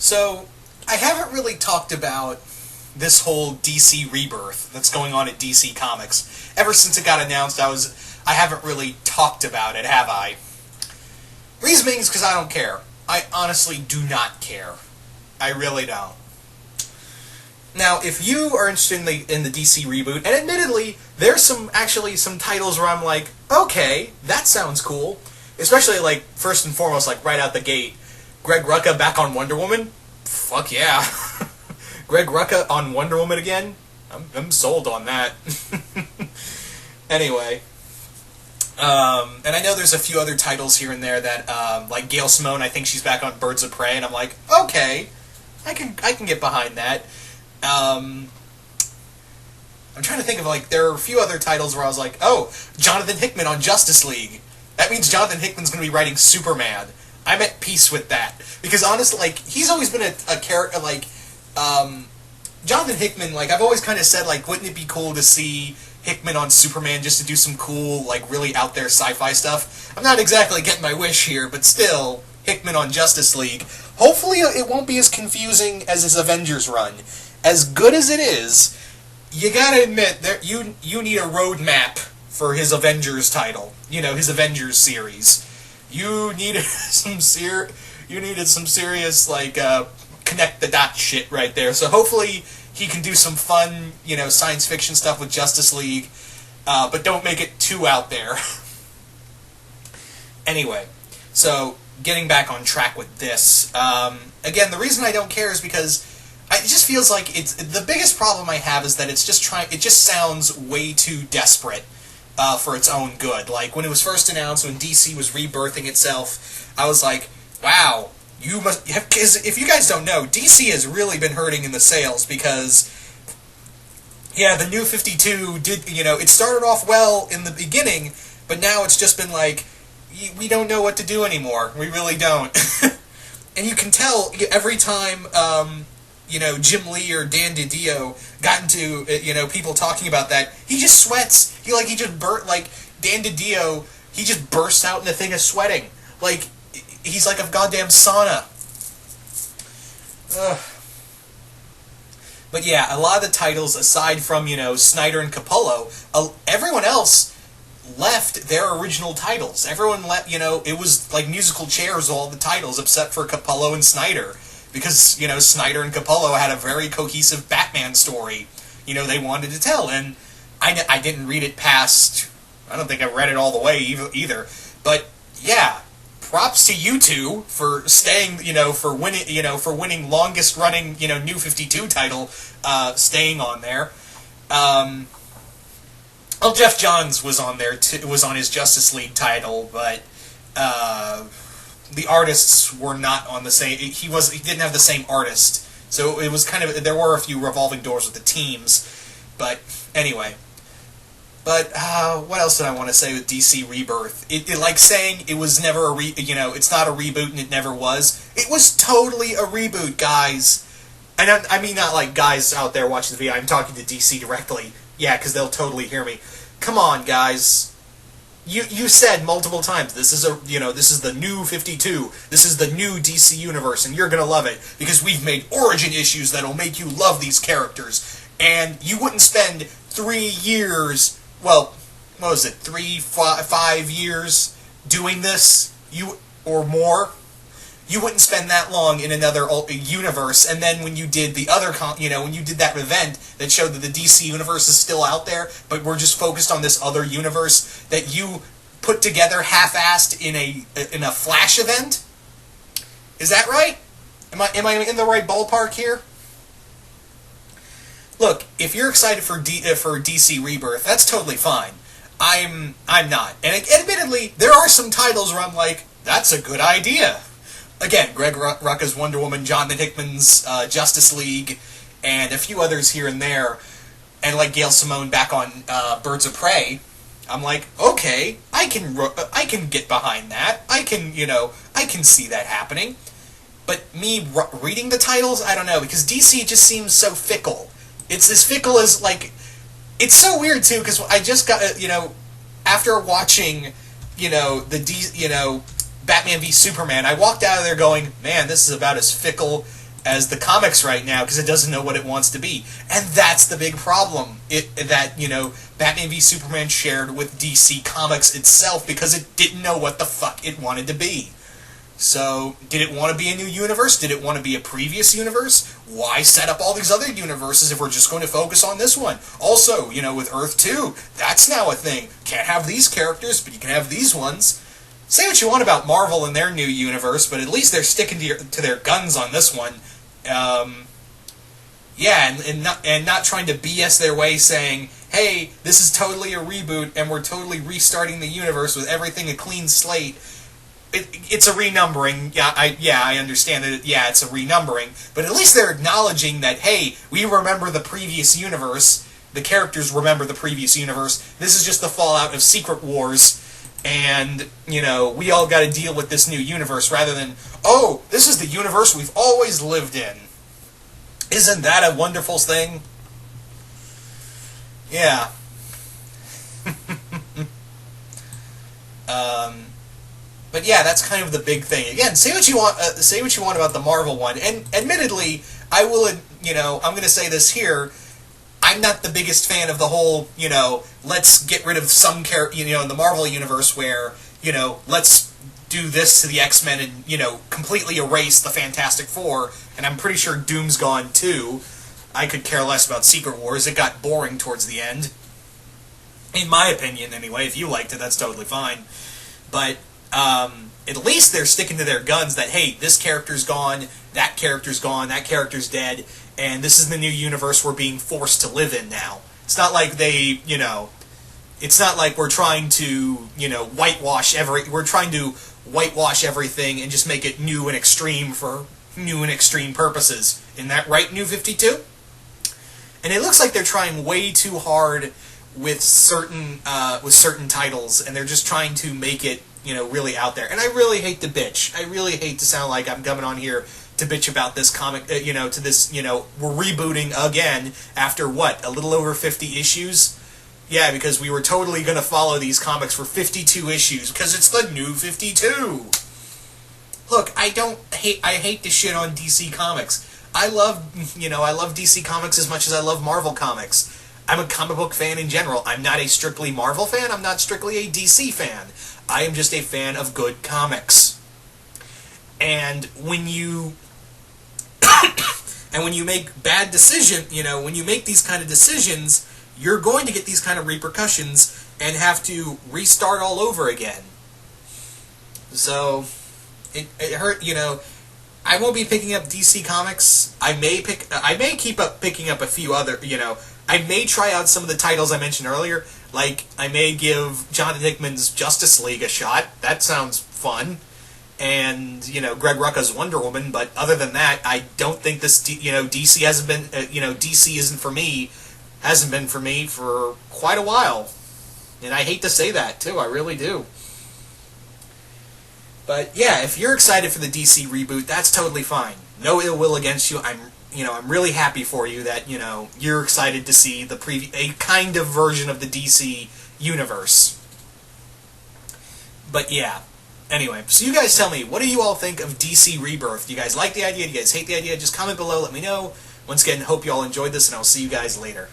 So, I haven't really talked about this whole DC Rebirth that's going on at DC Comics. Ever since it got announced, I haven't really talked about it, have I? Reason being is because I don't care. I honestly do not care. I really don't. Now, if you are interested in the DC reboot, and admittedly, there's some titles where I'm like, okay, that sounds cool. Especially, like, first and foremost, like, right out the gate, Greg Rucka back on Wonder Woman? Fuck yeah. Greg Rucka on Wonder Woman again? I'm sold on that. Anyway. And I know there's a few other titles here and there that, like Gail Simone, I think she's back on Birds of Prey, and I'm like, okay, I can get behind that. I'm trying to think of, like, there are a few other titles where I was like, oh, Jonathan Hickman on Justice League. That means Jonathan Hickman's going to be writing Superman. I'm at peace with that. Because honestly, like, he's always been a character, like, Jonathan Hickman, like, I've always kind of said, like, wouldn't it be cool to see Hickman on Superman just to do some cool, like, really out there sci-fi stuff? I'm not exactly getting my wish here, but still, Hickman on Justice League. Hopefully it won't be as confusing as his Avengers run. As good as it is, you gotta admit, you need a roadmap for his Avengers title. You know, his Avengers series. You needed some serious, like, connect the dot shit right there. So hopefully he can do some fun, you know, science fiction stuff with Justice League, but don't make it too out there. Anyway, so getting back on track with this. Again, the reason I don't care is because it just feels like the biggest problem I have is that it just sounds way too desperate for its own good. Like, when it was first announced, when DC was rebirthing itself, I was like, wow, you must have, because if you guys don't know, DC has really been hurting in the sales because, yeah, the New 52 did, you know, it started off well in the beginning, but now it's just been like, we don't know what to do anymore. We really don't. And you can tell every time, you know, Jim Lee or Dan DiDio got into, you know, people talking about that, he just sweats. Dan DiDio, he just bursts out in a thing of sweating. Like, he's like a goddamn sauna. Ugh. But yeah, a lot of the titles, aside from, you know, Snyder and Capullo, everyone else left their original titles. Everyone left, you know, it was like musical chairs, all the titles, except for Capullo and Snyder. Because, you know, Snyder and Capullo had a very cohesive Batman story, you know, they wanted to tell. And I didn't read it past, I don't think I read it all the way either. But, yeah, props to you two for staying, you know, for winning longest running, you know, New 52 title, staying on there. Well, Jeff Johns was on there, was on his Justice League title, but, the artists were not on the same. He didn't have the same artist, so it was kind of, there were a few revolving doors with the teams. But anyway, what else did I want to say with DC Rebirth? It like saying it was never it's not a reboot and it never was. It was totally a reboot, guys. And I mean not like guys out there watching the video. I'm talking to DC directly. Yeah, because they'll totally hear me. Come on, guys. You said multiple times, this is the new 52, this is the new DC Universe, and you're gonna love it, because we've made origin issues that'll make you love these characters, and you wouldn't spend 3 years, well, what was it, 5 years doing this, or more? You wouldn't spend that long in another universe, and then when you did the other, when you did that event that showed that the DC universe is still out there, but we're just focused on this other universe that you put together half-assed in a Flash event? Is that right? Am I in the right ballpark here? Look, if you're excited for DC Rebirth, that's totally fine. I'm not, and admittedly, there are some titles where I'm like, that's a good idea. Again, Greg Rucka's Wonder Woman, Jonathan Hickman's Justice League, and a few others here and there, and like Gail Simone back on Birds of Prey. I'm like, okay, I can get behind that. I can see that happening. But me reading the titles, I don't know, because DC just seems so fickle. It's as fickle as, like, it's so weird too, because I just got, after watching, Batman v Superman, I walked out of there going, man, this is about as fickle as the comics right now because it doesn't know what it wants to be. And that's the big problem that, Batman v Superman shared with DC Comics itself, because it didn't know what the fuck it wanted to be. So, did it want to be a new universe? Did it want to be a previous universe? Why set up all these other universes if we're just going to focus on this one? Also, with Earth 2, that's now a thing. Can't have these characters, but you can have these ones. Say what you want about Marvel and their new universe, but at least they're sticking to their guns on this one. And not trying to BS their way, saying, hey, this is totally a reboot, and we're totally restarting the universe with everything a clean slate. It's a renumbering. I understand that. It's a renumbering, but at least they're acknowledging that, hey, we remember the previous universe. The characters remember the previous universe. This is just the fallout of Secret Wars, and we all got to deal with this new universe rather than, oh, this is the universe we've always lived in. Isn't that a wonderful thing? Yeah. But yeah, that's kind of the big thing. Again, say what you want. Say what you want about the Marvel one. And admittedly, I will. I'm going to say this here. I'm not the biggest fan of the whole. Let's get rid of some character. In the Marvel universe, where let's do this to the X-Men and completely erase the Fantastic Four. And I'm pretty sure Doom's gone too. I could care less about Secret Wars. It got boring towards the end. In my opinion, anyway. If you liked it, that's totally fine. But at least they're sticking to their guns that, hey, this character's gone, that character's dead, and this is the new universe we're being forced to live in now. It's not like it's not like we're trying to, whitewash we're trying to whitewash everything and just make it new and extreme for new and extreme purposes. Isn't that right, New 52? And it looks like they're trying way too hard with certain titles, and they're just trying to make it really out there. And I really hate to bitch. I really hate to sound like I'm coming on here to bitch about this comic, to this, we're rebooting again after, what, a little over 50 issues? Yeah, because we were totally going to follow these comics for 52 issues, because it's the New 52! Look, I hate to shit on DC Comics. I love DC Comics as much as I love Marvel Comics. I'm a comic book fan in general. I'm not a strictly Marvel fan. I'm not strictly a DC fan. I am just a fan of good comics. And when you make bad decisions, when you make these kind of decisions, you're going to get these kind of repercussions and have to restart all over again. So it hurt, I won't be picking up DC Comics. I may keep picking up a few other, I may try out some of the titles I mentioned earlier. Like, I may give Jonathan Hickman's Justice League a shot. That sounds fun. And, Greg Rucka's Wonder Woman. But other than that, I don't think this, DC hasn't been, DC isn't for me. Hasn't been for me for quite a while. And I hate to say that, too. I really do. But, yeah, if you're excited for the DC reboot, that's totally fine. No ill will against you. I'm really happy for you that, you're excited to see a kind of version of the DC universe. But yeah, anyway, so you guys tell me, what do you all think of DC Rebirth? Do you guys like the idea? Do you guys hate the idea? Just comment below, let me know. Once again, hope you all enjoyed this, and I'll see you guys later.